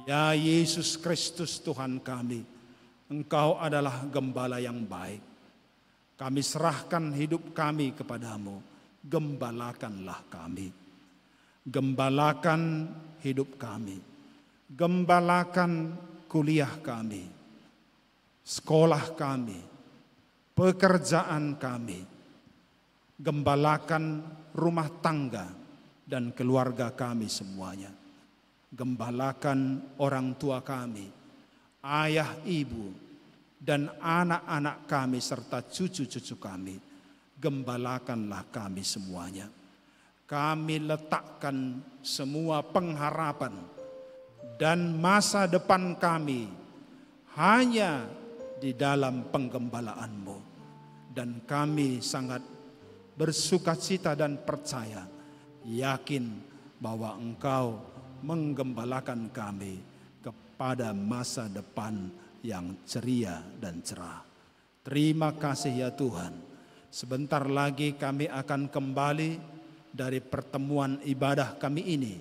Ya Yesus Kristus Tuhan kami, Engkau adalah gembala yang baik. Kami serahkan hidup kami kepadamu, gembalakanlah kami. Gembalakan hidup kami, gembalakan kuliah kami, sekolah kami, pekerjaan kami, gembalakan rumah tangga dan keluarga kami semuanya. Gembalakan orang tua kami, ayah ibu, dan anak-anak kami serta cucu-cucu kami. Gembalakanlah kami semuanya. Kami letakkan semua pengharapan dan masa depan kami hanya di dalam penggembalaan-Mu. Dan kami sangat bersukacita dan percaya, yakin bahwa Engkau menggembalakan kami kepada masa depan yang ceria dan cerah. Terima kasih ya Tuhan. Sebentar lagi kami akan kembali dari pertemuan ibadah kami ini.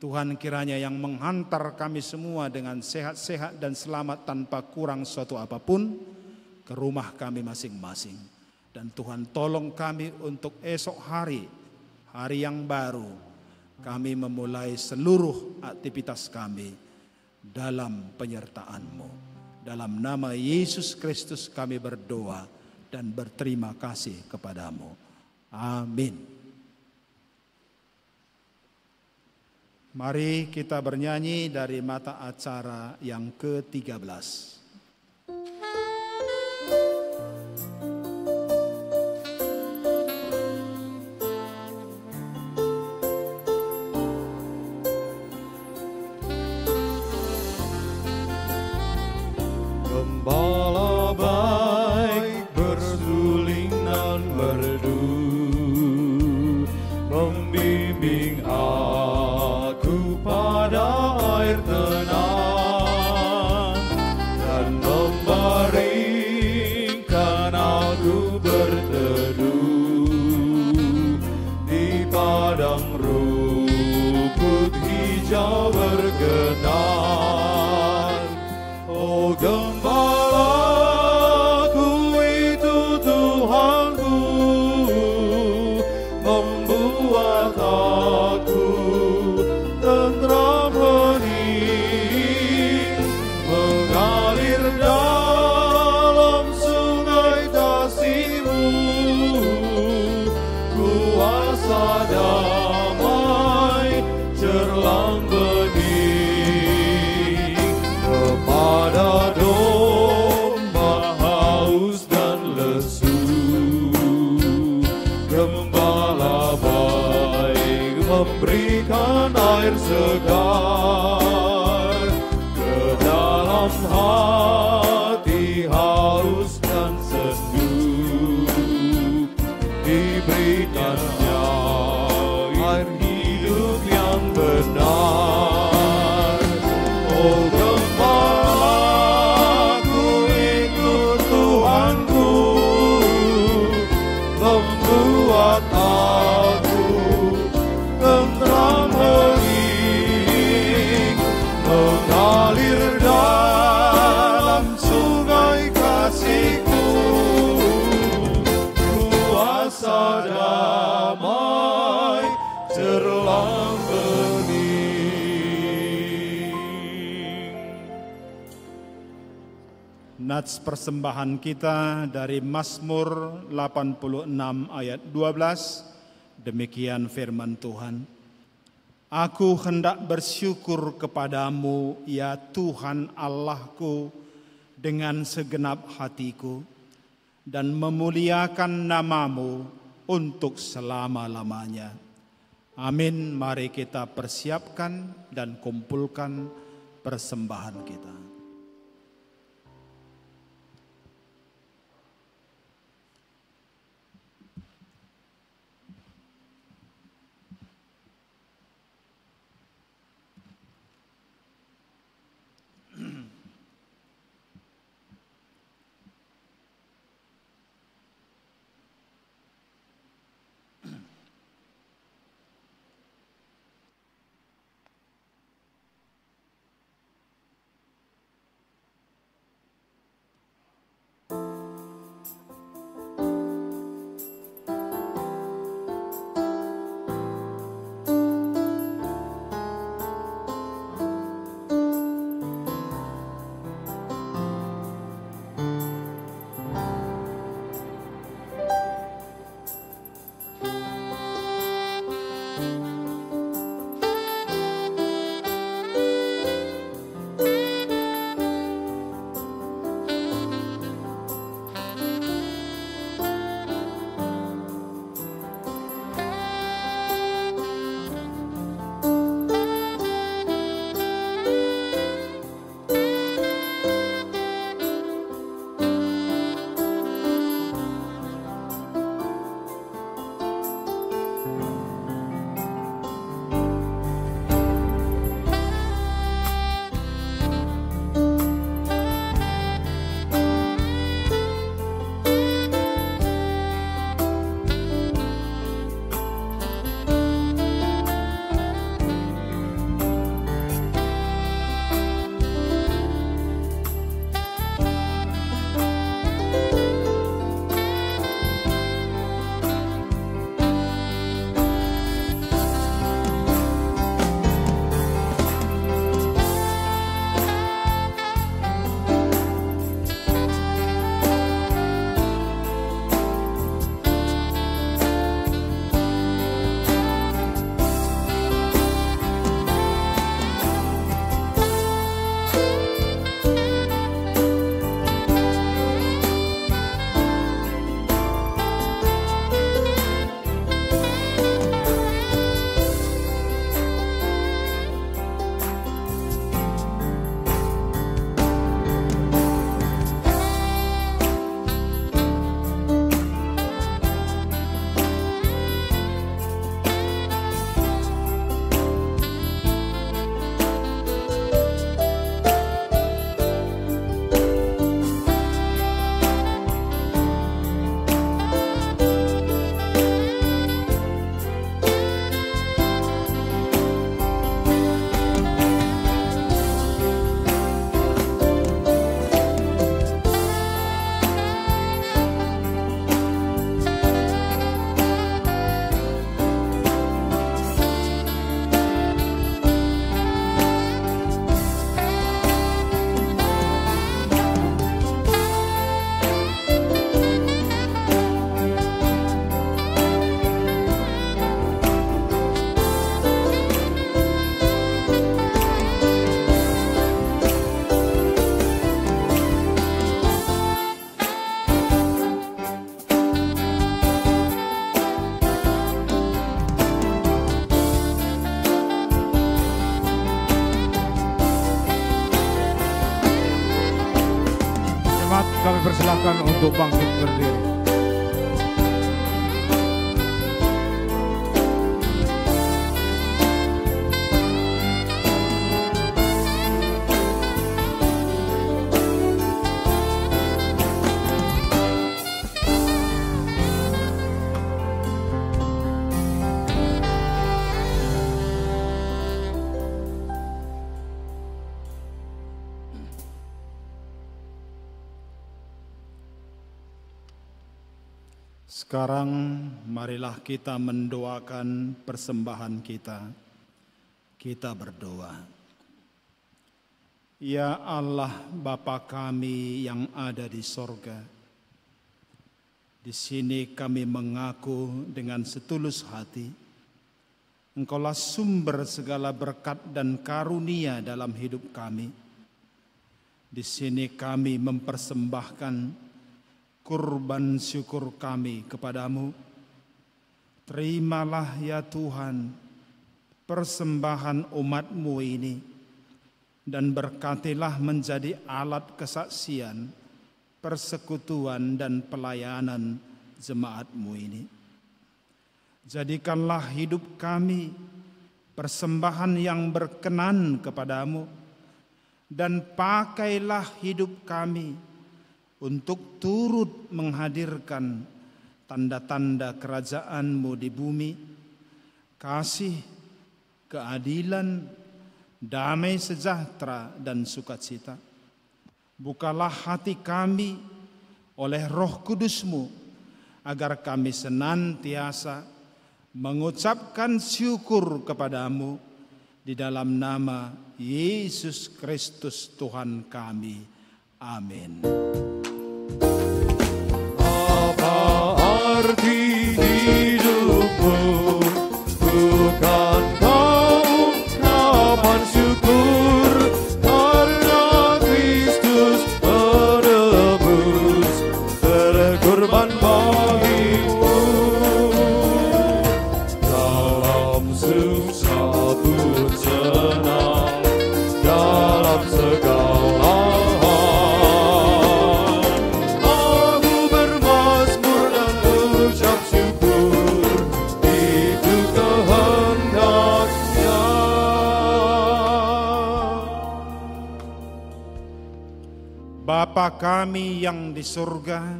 Tuhan kiranya yang menghantar kami semua dengan sehat-sehat dan selamat tanpa kurang suatu apapun ke rumah kami masing-masing. Dan Tuhan tolong kami untuk esok hari, hari yang baru, kami memulai seluruh aktivitas kami dalam penyertaan-Mu. Dalam nama Yesus Kristus kami berdoa dan berterima kasih kepadamu. Amin. Mari kita bernyanyi dari mata acara yang ke-13. Gembala baik bersuling dan merdu, membimbing aku pada air tenang, dan membaringkan aku berteduh di padang rumput hijau berkenan. Oh gembalaku itu Tuhanku, membuat aku tentram hening, mengalir dalam sungai kasih-Mu, kuasa damai cerlang bening. Kepada domba haus dan lesu, gembala baik memberikan air segar. Ke dalam hati haus dan sendu, diberikannya air hidup yang benar. Oh gembalaku ikut Tuhanku, membuat aku tentram hening, mengalir dalam sungai kasih-Ku, kuasa damai cerlang bening. Nats persembahan kita dari Mazmur 86 ayat 12. Demikian firman Tuhan. Aku hendak bersyukur kepadamu ya Tuhan Allahku dengan segenap hatiku, dan memuliakan namamu untuk selama-lamanya. Amin. Mari kita persiapkan dan kumpulkan persembahan kita. jemaat kami persilahkan untuk bangkit berdiri. Sekarang marilah kita mendoakan persembahan kita. Kita berdoa. Ya Allah Bapa kami yang ada di sorga, di sini kami mengaku dengan setulus hati, Engkaulah sumber segala berkat dan karunia dalam hidup kami. Di sini kami mempersembahkan kurban syukur kami kepadamu. Terimalah ya Tuhan persembahan umat-Mu ini, dan berkatilah menjadi alat kesaksian, persekutuan dan pelayanan jemaat-Mu ini. Jadikanlah hidup kami persembahan yang berkenan kepadamu, dan pakailah hidup kami untuk turut menghadirkan tanda-tanda kerajaan-Mu di bumi, kasih, keadilan, damai sejahtera dan sukacita. Bukalah hati kami oleh Roh Kudus-Mu, agar kami senantiasa mengucapkan syukur kepadamu di dalam nama Yesus Kristus Tuhan kami. Amin. Arti hidupmu, bukan kau ungkapan syukur karena Kristus menebus berkorban bagimu. Dalam susah pun senang, dalam segala Bapa kami yang di surga,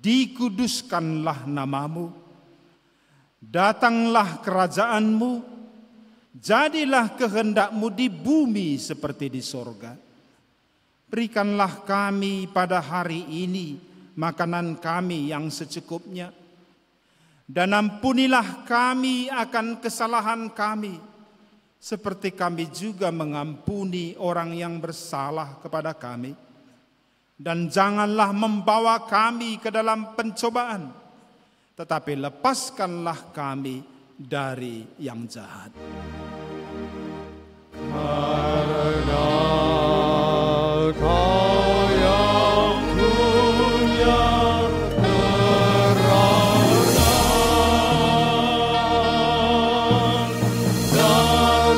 dikuduskanlah namamu, datanglah kerajaan-Mu, jadilah kehendak-Mu di bumi seperti di surga. Berikanlah kami pada hari ini makanan kami yang secukupnya, dan ampunilah kami akan kesalahan kami, seperti kami juga mengampuni orang yang bersalah kepada kami. Dan janganlah membawa kami ke dalam pencobaan, tetapi lepaskanlah kami dari yang jahat. Karena Kau yang punya kerajaan dan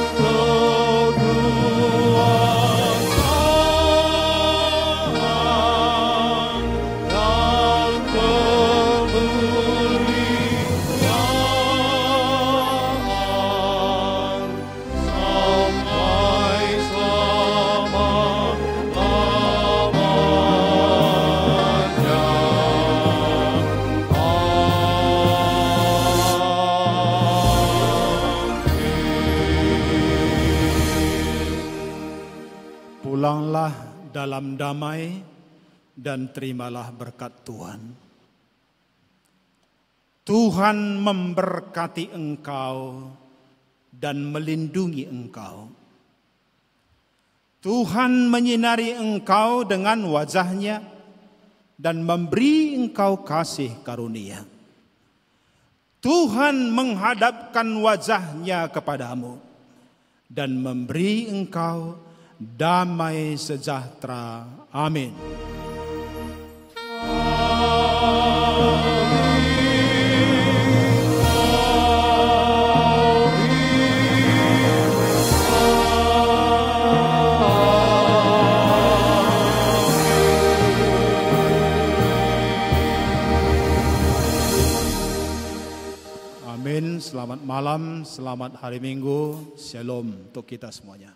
Pulanglah dalam damai dan terimalah berkat Tuhan. Tuhan memberkati engkau dan melindungi engkau. Tuhan menyinari engkau dengan wajah-Nya dan memberi engkau kasih karunia. Tuhan menghadapkan wajah-Nya kepadamu dan memberi engkau damai sejahtera. Amin. selamat malam, selamat hari Minggu, shalom untuk kita semuanya.